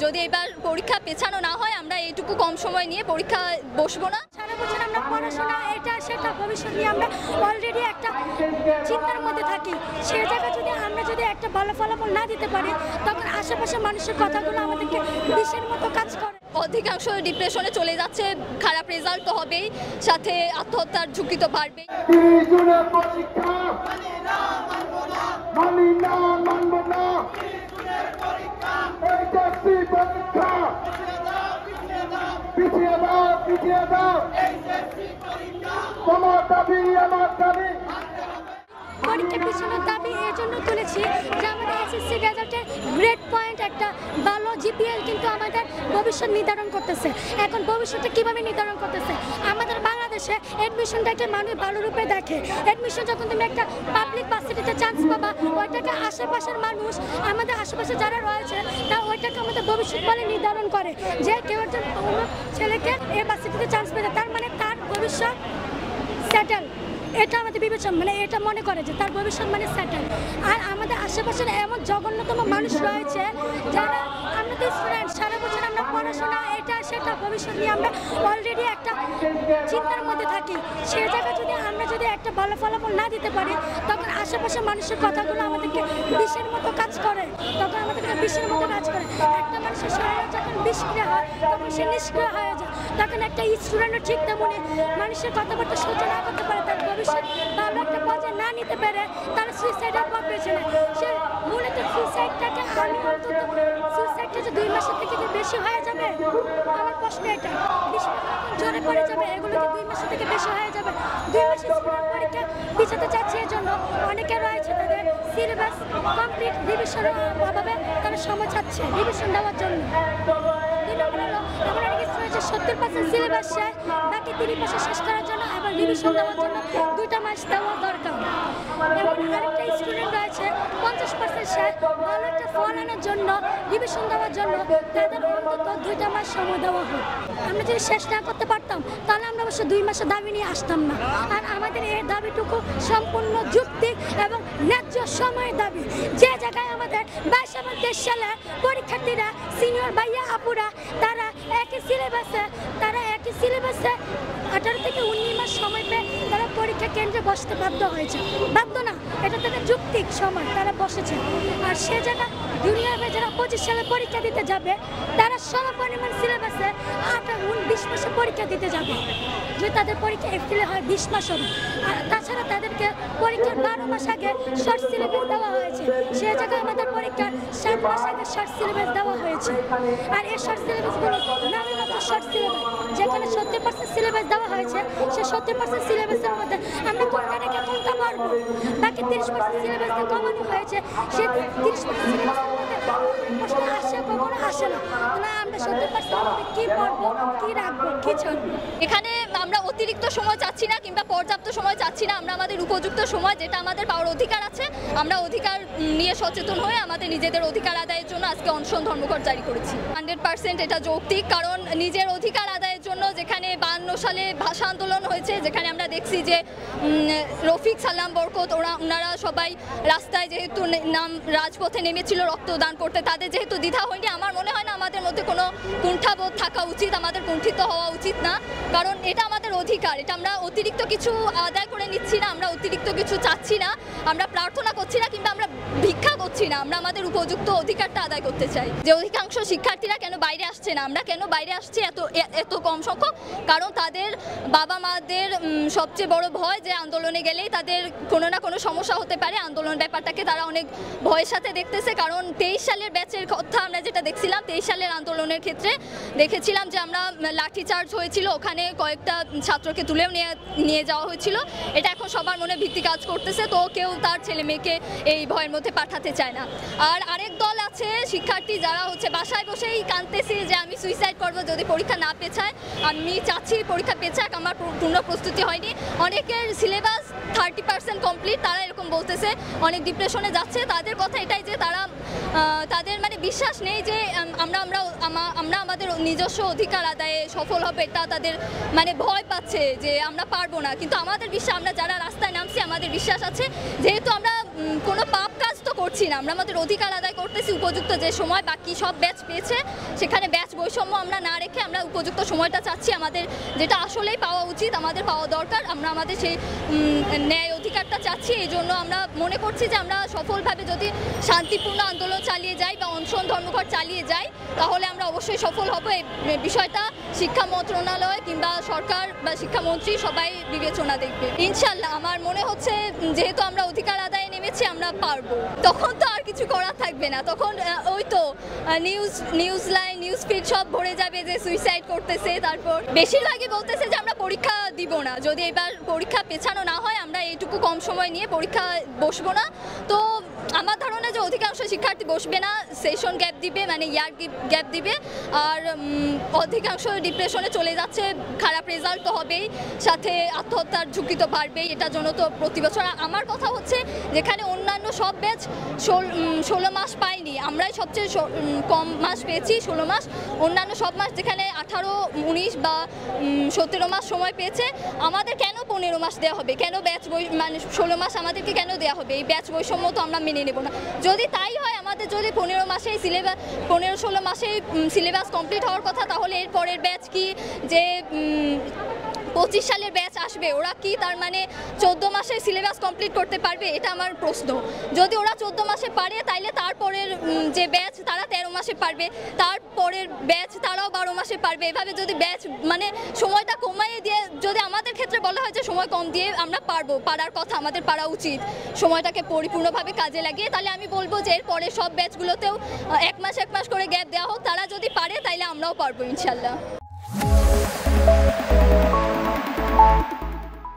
যদি এবার পরীক্ষা পেছানো না হয় আমরা এইটুকু কম সময় নিয়ে পরীক্ষা বসবো না। সারা বছর আমরা পড়াশোনা এটা সেটা ভবিষ্যৎ নিয়ে আমরা অলরেডি একটা চিন্তার মধ্যে থাকি। সেই জায়গায় যদি একটা ভালো ফলাফল না দিতে পারি তখন আশেপাশের মানুষের কথাগুলো আমাদেরকে বিষের মতো কাজ করে। অধিকাংশ ডিপ্রেশনে চলে যাচ্ছে, খারাপ রেজাল্ট তো হবেই, সাথে আত্মহত্যার ঝুঁকি তো বাড়বেই। পরীক্ষা পিছানোর দাবি এই জন্য তুলেছি যে আমাদের এসএসসি রেজাল্টের গ্রেড পয়েন্ট একটা ভালো জিপিএল কিন্তু আমাদের ভবিষ্যৎ নির্ধারণ করতেছে। এখন ভবিষ্যৎটা কিভাবে নির্ধারণ করতেছে? আমাদের বাংলাদেশে অ্যাডমিশনটাকে মানুষ ভালো রূপে দেখে। অ্যাডমিশন যখন তুমি একটা পাবলিক ভার্সিটিতে চান্স পাবা, ওইটাকে আশেপাশের মানুষ, আমাদের আশেপাশে যারা রয়েছে তা ওইটাকে আমাদের ভবিষ্যৎ বলে নির্ধারণ করে যে কেউ একজন ছেলেকে এই ভার্সিটিতে চান্স পেতে, তার মানে তার ভবিষ্যৎ সেটেল। এটা আমাদের বিবেচনা, মানে এটা মনে করে যে তার ভবিষ্যৎ মানে সেটেল। আর আমাদের আশেপাশের এমন জঘন্যতম মানুষ রয়েছে যারা আমাদের স্টুডেন্ট, সারা বছর আমরা পড়াশোনা এটা সেটা ভবিষ্যৎ নিয়ে আমরা অলরেডি একটা চিন্তার মধ্যে থাকি। সেই জায়গায় যদি একটা ভালো ফলাফল না দিতে পারি তখন আশেপাশের মানুষের কথাগুলো আমাদেরকে বিষের মতো কাজ করে, তখন আমাদেরকে বিষের মতো কাজ করে। একটা মানুষের শরীরে যখন বিষক্রিয়া হয় তখন সে নিষ্ক্রিয় হয়ে যায়। তখন একটা স্টুডেন্টও ঠিক তেমনি মানুষের কথাবার্তা সহ্য না করতে পারে, তার ভবিষ্যৎ ভালো একটা পর্যায়ে না নিতে পেরে তারা সুইসাইডের পথ বেছে নেয়। সে মূলত সুইসাইডটাকে আমি অন্তত সুইসাইডটা যে 2 মাসের থেকে যে বেশি হয়ে যাবে, আমার প্রশ্ন এটা। জোরে পড়ে যাবে, এগুলো কি 2 মাসের থেকে বেশি হয়ে যাবে? 2 মাসের স্কুলের পরীক্ষা পিছাতে চাচ্ছে, এই জন্য অনেকে রয়েছে তাদের সিলেবাস কমপ্লিট রিভিশনের অভাবে তারা সময় চাচ্ছে রিভিশন দেওয়ার জন্য। 2 নম্বর হলো এমন অনেক কিছু রয়েছে 70% সিলেবাস শেষ, বাকি 30% শেষ করার জন্য আবার রিভিশন দেওয়ার জন্য 2টা মাস দেওয়া দরকার। এমন আরেকটা স্টুডেন্ট রয়েছে 50% শেষ, ভালো একটা ফল আনার জন্য রিভিশন দেওয়ার জন্য তাদের অন্তত 2টা মাস সময় দেওয়া হয়। আমরা যদি শেষ না করতে পারতাম তাহলে আমরা অবশ্য 2 মাসের দাবি নিয়ে আসতাম না। আর আমাদের এই দাবিটুকু সম্পূর্ণ যুক্তি এবং ন্যায্য সময়ের দাবি। যে জায়গায় আমাদের 22 এবং 23 সালে পরীক্ষার্থীরা সিনিয়র ভাইয়া আপুরা তারা একই সিলেবাসে 18 থেকে 19 মাস সময় পেয়ে তারা পরীক্ষা কেন্দ্রে বসতে বাধ্য হয়েছে। বাধ্য না, এটা তাদের যৌক্তিক সময় তারা বসেছে। আর সে জায়গায় জুনিয়র ভাই যারা 25 সালে পরীক্ষা দিতে যাবে তারা সমপরিমাণ সিলেবাসে 20 মাসে পরীক্ষা দিতে যাবে। যদি তাদের পরীক্ষা এপ্রিলে হয় 20 মাস হবে। আর তাছাড়া তাদেরকে পরীক্ষার 12 মাস আগে শর্ট সিলেবাস দেওয়া হয়েছে। সে জায়গায় আমাদের পরীক্ষার 7 মাস আগে শর্ট সিলেবাস দেওয়া হয়েছে। আর এই শর্ট সিলেবাসগুলো নামমাত্র শর্ট সিলেবাস, যেখানে 70% সিলেবাস দেওয়া হয়েছে সে 70% সিলেবাসের মধ্যে আমরা কোনটা রেখে কোনটা পারবো, বাকি 30% সিলেবাস কমানো হয়েছে। সে 30% সিলেবাসের মধ্যে প্রশ্ন আসে কখনো আসে না, তাহলে আমরা 70% মধ্যে কি পড়বো, কি রাখবো, কি ছাড়বো? এখানে আমরা অতিরিক্ত সময় চাচ্ছি না কিংবা পর্যাপ্ত সময় চাচ্ছি না, আমরা আমাদের উপযুক্ত সময় যেটা আমাদের পাওয়ার অধিকার আছে আমরা অধিকার নিয়ে সচেতন হয়ে আমাদের নিজেদের অধিকার আদায়ের জন্য আজকে অনশন ধর্মঘট জারি করেছি। 100% এটা যৌক্তিক, কারণ নিজের অধিকার আদায়ের জন্য যেখানে 52 সালে ভাষা আন্দোলন হয়েছে, যেখানে আমরা দেখছি যে রফিক সালাম বরকত ওনারা সবাই রাস্তায় যেহেতু রাজপথে নেমেছিল রক্তদান করতে, তাদের যেহেতু দ্বিধা হয়নি, আমার মনে হয় না আমাদের মধ্যে কোনো কুণ্ঠাবোধ থাকা উচিত, আমাদের কুণ্ঠিত হওয়া উচিত না, কারণ এটা আমাদের অধিকার। এটা আমরা অতিরিক্ত কিছু আদায় করে নিচ্ছি না, আমরা অতিরিক্ত কিছু চাচ্ছি না, আমরা প্রার্থনা করছি না কিংবা আমরা ভিক্ষা করছি না, আমরা আমাদের উপযুক্ত অধিকারটা আদায় করতে চাই। যে অধিকাংশ শিক্ষার্থীরা কেন বাইরে আসছে না, আমরা কেন বাইরে আসছি এত কম সংখ্যক, কারণ তাদের বাবা মাদের সবচেয়ে বড় ভয় যে আন্দোলনে গেলেই তাদের কোনো না কোনো সমস্যা হতে পারে। আন্দোলন ব্যাপারটাকে তারা অনেক ভয়ের সাথে দেখতেছে, কারণ 23 সালের ব্যাচের কথা আমরা যেটা দেখছিলাম, 23 সালের আন্দোলনের ক্ষেত্রে দেখেছিলাম যে আমরা লাঠিচার্জ হয়েছিল, ওখানে কয়েকটা ছাত্রকে তুলেও নিয়ে যাওয়া হয়েছিল। এটা এখন সবার মনে ভীতি কাজ করতেছে, তো কেউ তার ছেলে মেয়েকে এই ভয়ের মধ্যে পাঠাতে চায় না। আর আরেক দল আছে শিক্ষার্থী যারা বাসায় বসেই কাঁদতেছে যে আমি সুইসাইড করবো যদি পরীক্ষা না পেছায়, আমি চাচ্ছি পরীক্ষা পেছাক, আমার পূর্ণ প্রস্তুতি হয়নি। অনেকের সিলেবাস 30% কমপ্লিট, তারা এরকম বলতেছে, অনেক ডিপ্রেশনে যাচ্ছে। তাদের কথা এটাই যে তাদের মানে বিশ্বাস নেই যে আমরা আমাদের নিজস্ব অধিকার আদায়ে সফল হবে, এটা তাদের মানে ভয় পাচ্ছে যে আমরা পারবো না। কিন্তু আমাদের বিশ্বাস, আমরা যারা রাস্তায় নামছি আমাদের বিশ্বাস আছে, যেহেতু আমরা কোনো পাপ কাজ তো করছি না, আমরা আমাদের অধিকার আদায় করতেছি উপযুক্ত যে সময়। বাকি সব ব্যাচ পেয়েছে, সেখানে ব্যাচ বৈষম্য আমরা না রেখে আমরা উপযুক্ত সময়টা চাচ্ছি, আমাদের যেটা আসলেই পাওয়া উচিত, আমাদের পাওয়া দরকার, আমরা আমাদের সেই ন্যায় অধিকারটা চাচ্ছি। এই জন্য আমরা মনে করছি যে আমরা সফলভাবে যদি শান্তিপূর্ণ আন্দোলন চালিয়ে যাই বা অনশন ধর্মঘট চালিয়ে যাই, তাহলে আমরা অবশ্যই সফল হব। এই বিষয়টা শিক্ষা মন্ত্রণালয় কিংবা সরকার বা শিক্ষামন্ত্রী সবাই বিবেচনা দেখবে ইনশাল্লাহ। আমার মনে হচ্ছে যেহেতু আমরা অধিকার আদায়ে নেমেছি, আমরা পারবো। তখন তো আর কিছু করার থাকবে না, তখন ওই তো নিউজ লাইন, নিউজ ফিড সব ভরে যাবে যে সুইসাইড করতেছে। তারপর বেশিরভাগই বলতেছে যে আমরা পরীক্ষা দিব না, যদি এবার পরীক্ষা পেছানো না হয় আমরা এইটুকু কম সময় নিয়ে পরীক্ষা বসবো না। তো আমার ধারণা যে অধিকাংশ শিক্ষার্থী বসবে না, সেশন গ্যাপ দিবে, মানে ইয়ার গ্যাপ দিবে। আর অধিকাংশ ডিপ্রেশনে চলে যাচ্ছে, খারাপ রেজাল্ট তো হবেই, সাথে আত্মহত্যার ঝুঁকি তো বাড়বেই। এটার জন্য তো প্রতি বছর আমার কথা হচ্ছে যেখানে অন্যান্য সব ব্যাচ 16 মাস পায়নি, আমরাই সবচেয়ে কম মাস পেয়েছি 16 মাস। অন্যান্য সব মাস যেখানে 18, 19 বা 17 মাস সময় পেয়েছে, আমাদের কেন 15 মাস দেওয়া হবে? কেন ব্যাচ মানে 16 মাস আমাদেরকে কেন দেওয়া হবে? এই ব্যাচ বৈষম্য তো আমরা মেনে নেব না। যদি তাই হয়, আমাদের যদি 15 মাসেই সিলেবাস 15-16 মাসেই সিলেবাস কমপ্লিট হওয়ার কথা, তাহলে এর পরের ব্যাচ কি যে 25 সালের ব্যাচ আসবে, ওরা কি তার মানে 14 মাসে সিলেবাস কমপ্লিট করতে পারবে? এটা আমার প্রশ্ন। যদি ওরা 14 মাসে পারে, তাইলে তারপরের যে ব্যাচ তারা 13 মাসে পারবে, তারপরের ব্যাচ তারাও 12 মাসে পারবে। এভাবে যদি ব্যাচ মানে সময়টা কমাইয়ে দিয়ে যদি আমাদের ক্ষেত্রে বলা হয় যে সময় কম দিয়ে আমরা পারবো, পারার কথা, আমাদের পারা উচিত সময়টাকে পরিপূর্ণভাবে কাজে লাগিয়ে, তাহলে আমি বলবো যে এর পরে সব ব্যাচগুলোতেও 1 মাস করে গ্যাপ দেওয়া হোক। তারা যদি পারে তাইলে আমরাও পারবো ইনশাল্লাহ।